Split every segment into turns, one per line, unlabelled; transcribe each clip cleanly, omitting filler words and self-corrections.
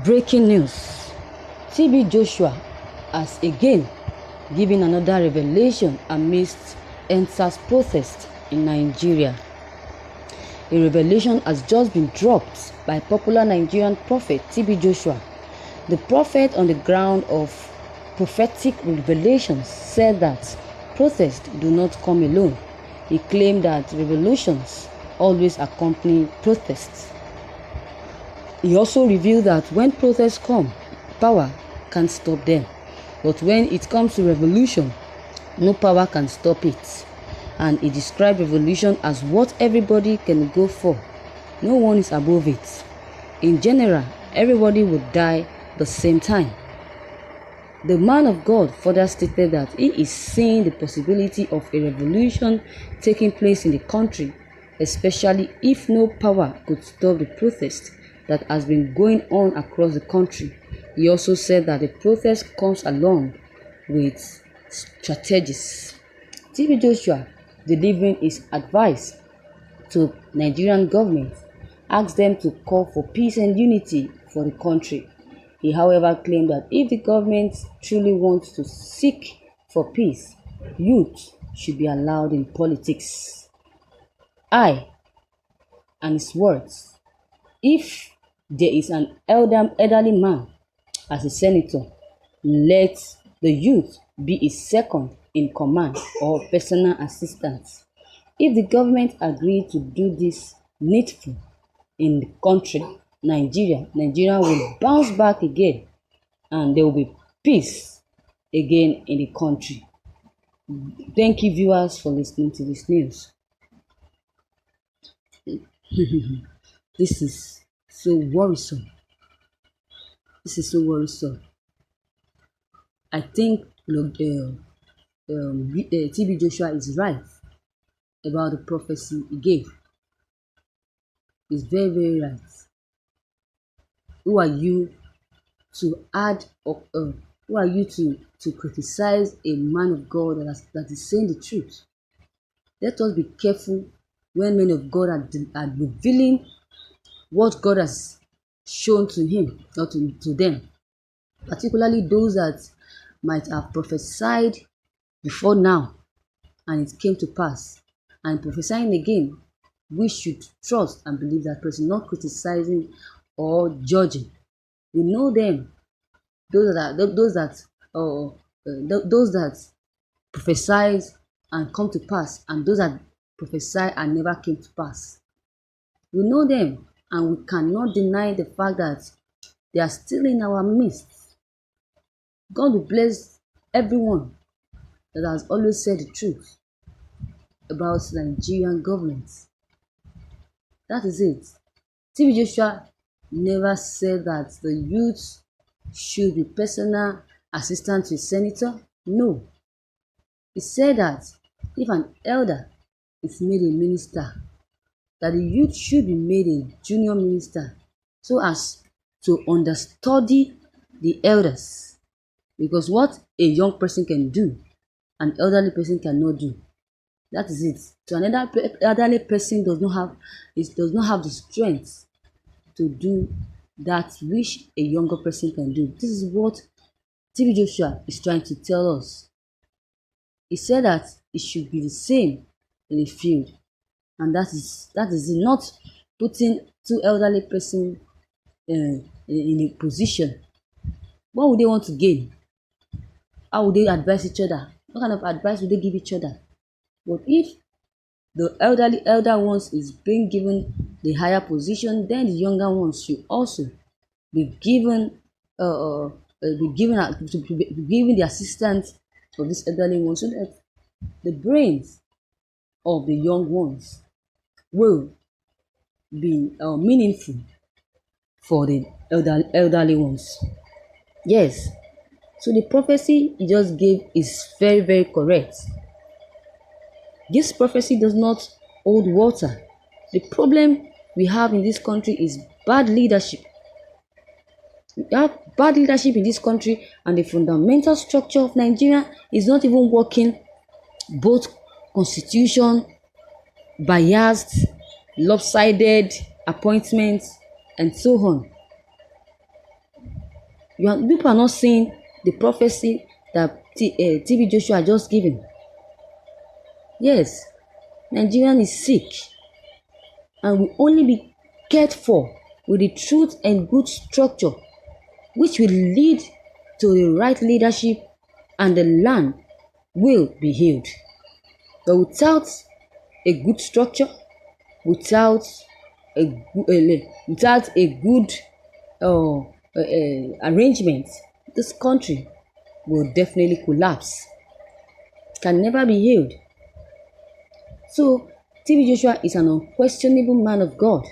Breaking news. TB Joshua has again given another revelation amidst EndSARS protest in Nigeria. A revelation has just been dropped by popular Nigerian prophet TB Joshua. The prophet, on the ground of prophetic revelations, said that protests do not come alone. He claimed that revolutions always accompany protests. He also revealed that when protests come, power can't stop them. But when it comes to revolution, no power can stop it. And he described revolution as what everybody can go for. No one is above it. In general, everybody would die the same time. The man of God further stated that he is seeing the possibility of a revolution taking place in the country, especially if no power could stop the protest that has been going on across the country. He also said that the protest comes along with strategies. TB Joshua, delivering his advice to Nigerian government, asked them to call for peace and unity for the country. He, however, claimed that if the government truly wants to seek for peace, youth should be allowed in politics. And his words, if there is an elderly man as a senator, let the youth be his second in command or personal assistant. If the government agreed to do this needful in the country, Nigeria will bounce back again and there will be peace again in the country. Thank you, viewers, for listening to this news. This is so worrisome. I think TB Joshua is right about the prophecy he gave. He's very, very right. Who are you to add or who are you to criticize a man of God that is saying the truth? Let us be careful when men of God are revealing what God has shown to him or to them, particularly those that might have prophesied before now and it came to pass, and prophesying again. We should trust and believe that person, not criticizing or judging. We know them, those that prophesy and come to pass, and those that prophesy and never came to pass. We know them, and we cannot deny the fact that they are still in our midst. God will bless everyone that has always said the truth about the Nigerian government. That is it. TB Joshua never said that the youth should be personal assistant to a senator. No. He said that if an elder is made a minister, that the youth should be made a junior minister so as to understudy the elders. Because what a young person can do, an elderly person cannot do. That is it. So another elderly person does not have the strength to do that which a younger person can do. This is what TB Joshua is trying to tell us. He said that it should be the same in the field, and that is it. Not putting two elderly person in a position. What would they want to gain? How would they advise each other? What kind of advice would they give each other? But if the elder ones is being given the higher position, then the younger ones should also be given the assistance of this elderly ones, so that the brains of the young ones will be meaningful for the elderly ones. Yes. So the prophecy he just gave is very, very correct. This prophecy does not hold water. The problem we have in this country is bad leadership. We have bad leadership in this country, and the fundamental structure of Nigeria is not even working. Both constitution, biased, lopsided appointments, and so on. People are not seeing the prophecy that TB Joshua just given. Yes, Nigerian is sick, and will only be cared for with the truth and good structure, which will lead to the right leadership, and the land will be healed. But without a good structure, without a good arrangement, this country will definitely collapse. It can never be healed. So TB Joshua is an unquestionable man of God.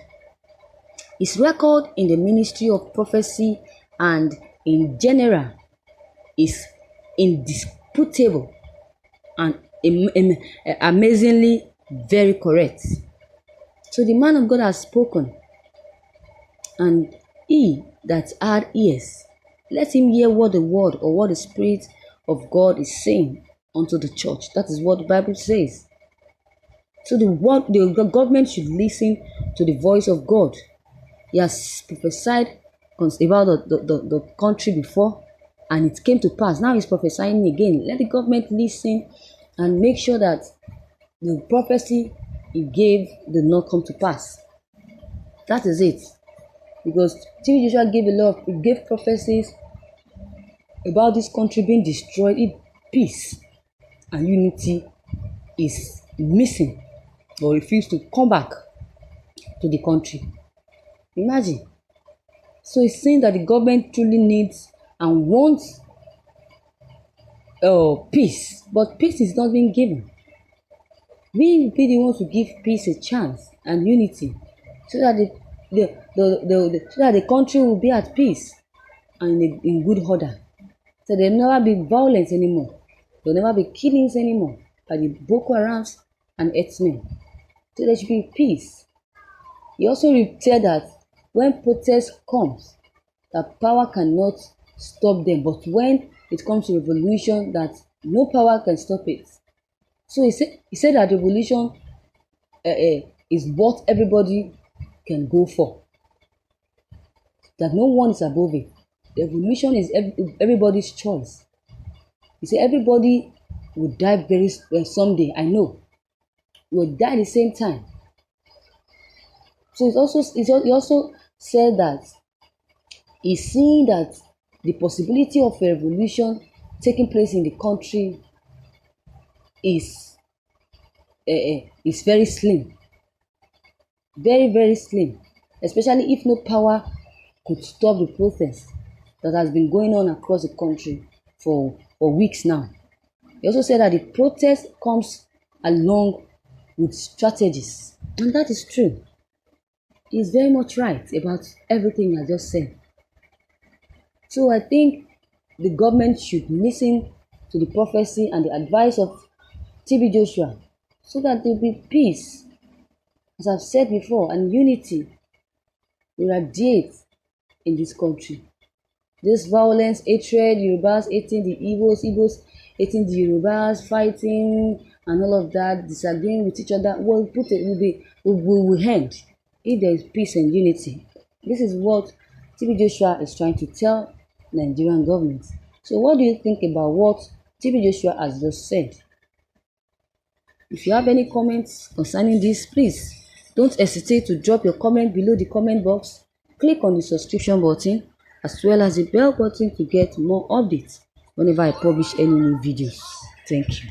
His record in the ministry of prophecy and in general is indisputable and amazingly very correct. So the man of God has spoken, and he that had ears, let him hear what the word or what the Spirit of God is saying unto the church. That is what the Bible says. So the government should listen to the voice of God. He has prophesied about the country before, and it came to pass. Now he's prophesying again. Let the government listen and make sure that the prophecy he gave did not come to pass. That is it. Because TB Joshua gave prophecies about this country being destroyed if peace and unity is missing or refuse to come back to the country. Imagine. So it's saying that the government truly needs and wants peace, but peace is not being given. We will be the ones to give peace a chance and unity, so that the country will be at peace and in good order. So there will never be violence anymore. There will never be killings anymore by the Boko Harams and herdsmen. So there should be peace. He also said that when protest comes, that power cannot stop them, but when it comes to revolution, that no power can stop it. So he said that revolution is what everybody can go for, that no one is above it. The revolution is everybody's choice. He said everybody will die very someday. I know will die at the same time. So he also said that he's seeing that the possibility of a revolution taking place in the country is very slim, very, very slim, especially if no power could stop the protest that has been going on across the country for weeks now. He also said that the protest comes along with strategies, and that is true. He's very much right about everything I just said. So I think the government should listen to the prophecy and the advice of TB Joshua, so that there will be peace, as I've said before, and unity will radiate in this country. This violence, hatred, Yorubas hating the Igbos hating the Yorubas, fighting and all of that, disagreeing with each other, will end if there is peace and unity. This is what TB Joshua is trying to tell Nigerian government. So what do you think about what TB Joshua has just said? If you have any comments concerning this, please don't hesitate to drop your comment below the comment box. Click on the subscription button as well as the bell button to get more updates whenever I publish any new videos. Thank you.